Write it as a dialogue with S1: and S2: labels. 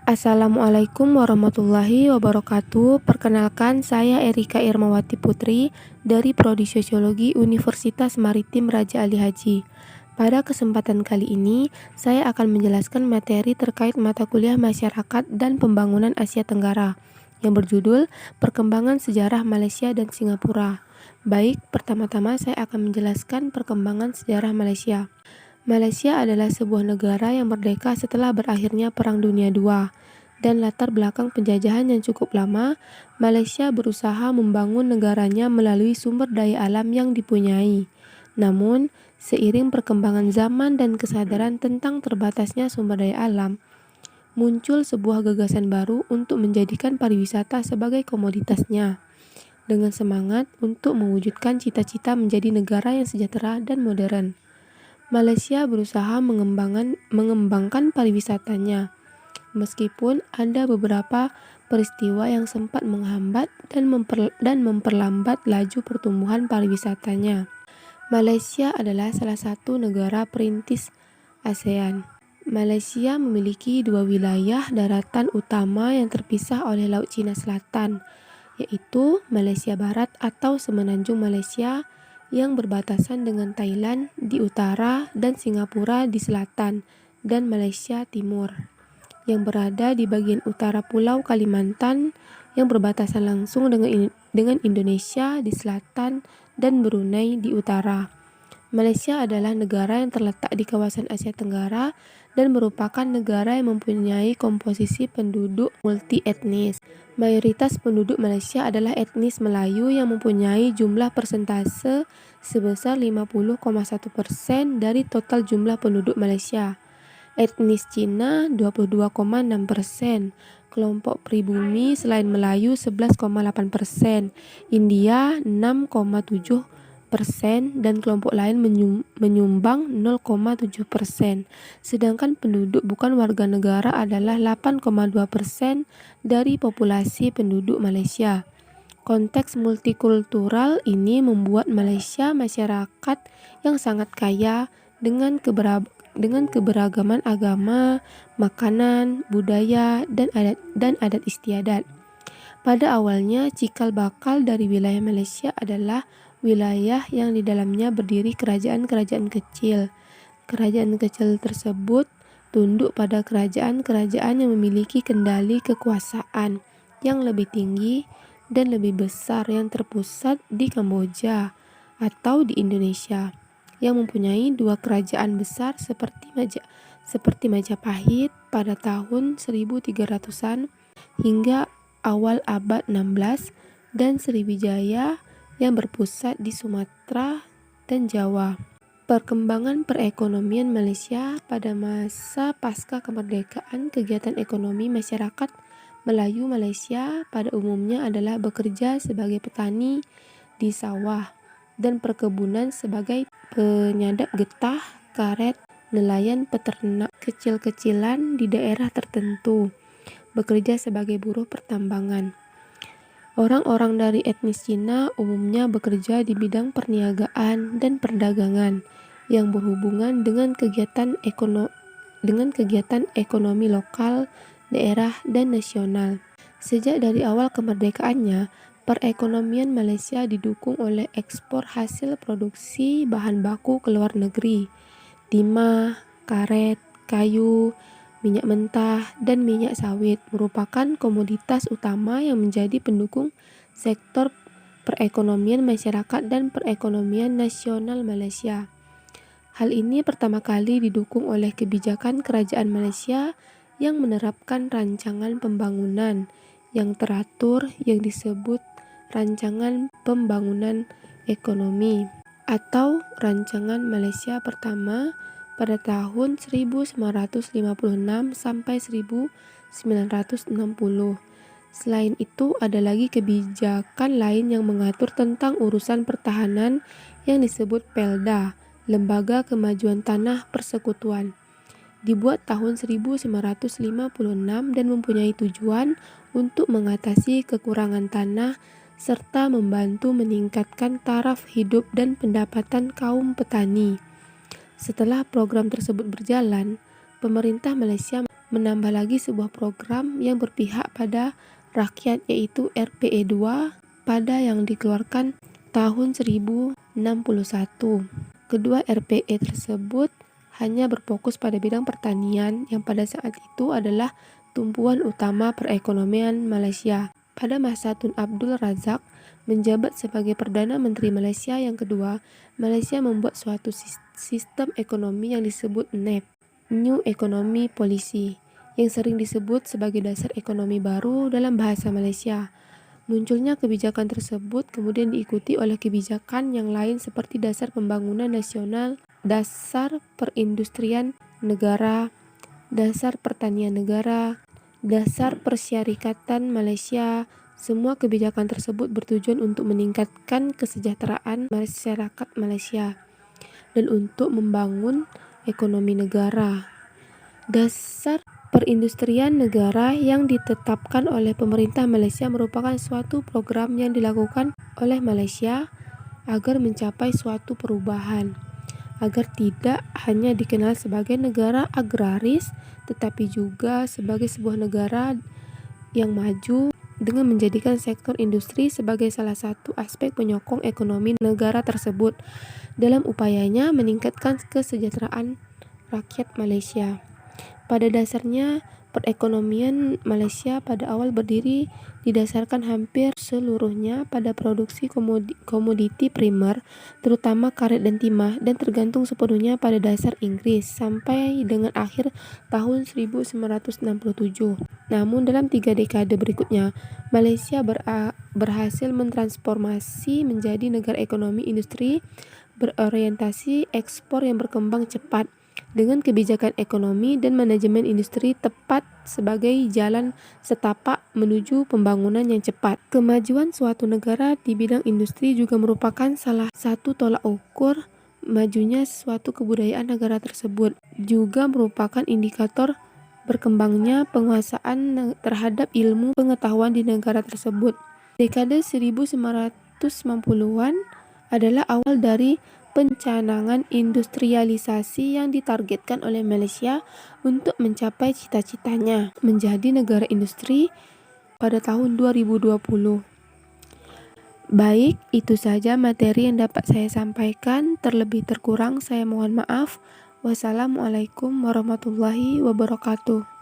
S1: Assalamualaikum warahmatullahi wabarakatuh. Perkenalkan, saya Erika Irmawati Putri dari Prodi Sosiologi Universitas Maritim Raja Ali Haji. Pada kesempatan kali ini, saya akan menjelaskan materi terkait mata kuliah Masyarakat dan Pembangunan Asia Tenggara yang berjudul Perkembangan Sejarah Malaysia dan Singapura. Baik, pertama-tama saya akan menjelaskan perkembangan sejarah Malaysia. Malaysia adalah sebuah negara yang merdeka setelah berakhirnya Perang Dunia II. Dan latar belakang penjajahan yang cukup lama, Malaysia berusaha membangun negaranya melalui sumber daya alam yang dipunyai. Namun, seiring perkembangan zaman dan kesadaran tentang terbatasnya sumber daya alam, muncul sebuah gagasan baru untuk menjadikan pariwisata sebagai komoditasnya, dengan semangat untuk mewujudkan cita-cita menjadi negara yang sejahtera dan modern. Malaysia berusaha mengembangkan pariwisatanya, meskipun ada beberapa peristiwa yang sempat menghambat dan memperlambat laju pertumbuhan pariwisatanya. Malaysia adalah salah satu negara perintis ASEAN. Malaysia memiliki dua wilayah daratan utama yang terpisah oleh Laut Cina Selatan, yaitu Malaysia Barat atau Semenanjung Malaysia yang berbatasan dengan Thailand di utara dan Singapura di selatan, dan Malaysia Timur yang berada di bagian utara Pulau Kalimantan yang berbatasan langsung dengan Indonesia di selatan dan Brunei di utara. Malaysia adalah negara yang terletak di kawasan Asia Tenggara dan merupakan negara yang mempunyai komposisi penduduk multi-etnis. Mayoritas penduduk Malaysia adalah etnis Melayu yang mempunyai jumlah persentase sebesar 50,1% dari total jumlah penduduk Malaysia. Etnis Cina 22,6%, kelompok pribumi selain Melayu 11,8%, India 6,7%, dan kelompok lain menyumbang 0,7%. Sedangkan penduduk bukan warga negara adalah 8,2% dari populasi penduduk Malaysia. Konteks multikultural ini membuat Malaysia masyarakat yang sangat kaya dengan keberagaman agama, makanan, budaya, dan adat istiadat. Pada awalnya, cikal bakal dari wilayah Malaysia adalah wilayah yang di dalamnya berdiri kerajaan-kerajaan kecil. Kerajaan kecil tersebut tunduk pada kerajaan-kerajaan yang memiliki kendali kekuasaan yang lebih tinggi dan lebih besar yang terpusat di Kamboja atau di Indonesia, yang mempunyai dua kerajaan besar seperti Majapahit pada tahun 1300-an hingga awal abad 16 dan Sriwijaya yang berpusat di Sumatera dan Jawa. Perkembangan perekonomian Malaysia pada masa pasca kemerdekaan. Kegiatan ekonomi masyarakat Melayu Malaysia pada umumnya adalah bekerja sebagai petani di sawah dan perkebunan, sebagai penyadap getah, karet, nelayan, peternak kecil-kecilan di daerah tertentu, bekerja sebagai buruh pertambangan. Orang-orang dari etnis Cina umumnya bekerja di bidang perniagaan dan perdagangan yang berhubungan dengan kegiatan ekonomi lokal, daerah, dan nasional. Sejak dari awal kemerdekaannya, perekonomian Malaysia didukung oleh ekspor hasil produksi bahan baku ke luar negeri. Timah, karet, kayu, minyak mentah, dan minyak sawit merupakan komoditas utama yang menjadi pendukung sektor perekonomian masyarakat dan perekonomian nasional Malaysia. Hal ini pertama kali didukung oleh kebijakan kerajaan Malaysia yang menerapkan rancangan pembangunan yang teratur yang disebut Rancangan Pembangunan Ekonomi atau Rancangan Malaysia Pertama pada tahun 1956 sampai 1960. Selain itu, ada lagi kebijakan lain yang mengatur tentang urusan pertahanan yang disebut Pelda, Lembaga Kemajuan Tanah Persekutuan. Dibuat tahun 1956 dan mempunyai tujuan untuk mengatasi kekurangan tanah serta membantu meningkatkan taraf hidup dan pendapatan kaum petani. Setelah program tersebut berjalan, pemerintah Malaysia menambah lagi sebuah program yang berpihak pada rakyat, yaitu RPE 2 pada yang dikeluarkan tahun 1061. Kedua RPE tersebut hanya berfokus pada bidang pertanian yang pada saat itu adalah tumpuan utama perekonomian Malaysia. Pada masa Tun Abdul Razak menjabat sebagai Perdana Menteri Malaysia yang kedua, Malaysia membuat suatu sistem ekonomi yang disebut NEP, New Economy Policy, yang sering disebut sebagai dasar ekonomi baru dalam bahasa Malaysia. Munculnya kebijakan tersebut kemudian diikuti oleh kebijakan yang lain seperti dasar pembangunan nasional, dasar perindustrian negara, dasar pertanian negara, dasar persyarikatan Malaysia. Semua kebijakan tersebut bertujuan untuk meningkatkan kesejahteraan masyarakat Malaysia dan untuk membangun ekonomi negara. Dasar perindustrian negara yang ditetapkan oleh pemerintah Malaysia merupakan suatu program yang dilakukan oleh Malaysia agar mencapai suatu perubahan, agar tidak hanya dikenal sebagai negara agraris, tetapi juga sebagai sebuah negara yang maju dengan menjadikan sektor industri sebagai salah satu aspek penyokong ekonomi negara tersebut dalam upayanya meningkatkan kesejahteraan rakyat Malaysia. Pada dasarnya, perekonomian Malaysia pada awal berdiri didasarkan hampir seluruhnya pada produksi komoditi primer, terutama karet dan timah, dan tergantung sepenuhnya pada dasar Inggris sampai dengan akhir tahun 1967. Namun dalam 3 dekade berikutnya, Malaysia berhasil mentransformasi menjadi negara ekonomi industri berorientasi ekspor yang berkembang cepat, dengan kebijakan ekonomi dan manajemen industri tepat sebagai jalan setapak menuju pembangunan yang cepat. Kemajuan suatu negara di bidang industri juga merupakan salah satu tolak ukur majunya suatu kebudayaan negara tersebut. Juga merupakan indikator berkembangnya penguasaan terhadap ilmu pengetahuan di negara tersebut. Dekade 1990-an adalah awal dari pencanangan industrialisasi yang ditargetkan oleh Malaysia untuk mencapai cita-citanya menjadi negara industri pada tahun 2020. Baik, itu saja materi yang dapat saya sampaikan. Terlebih terkurang saya mohon maaf. Wassalamualaikum warahmatullahi wabarakatuh.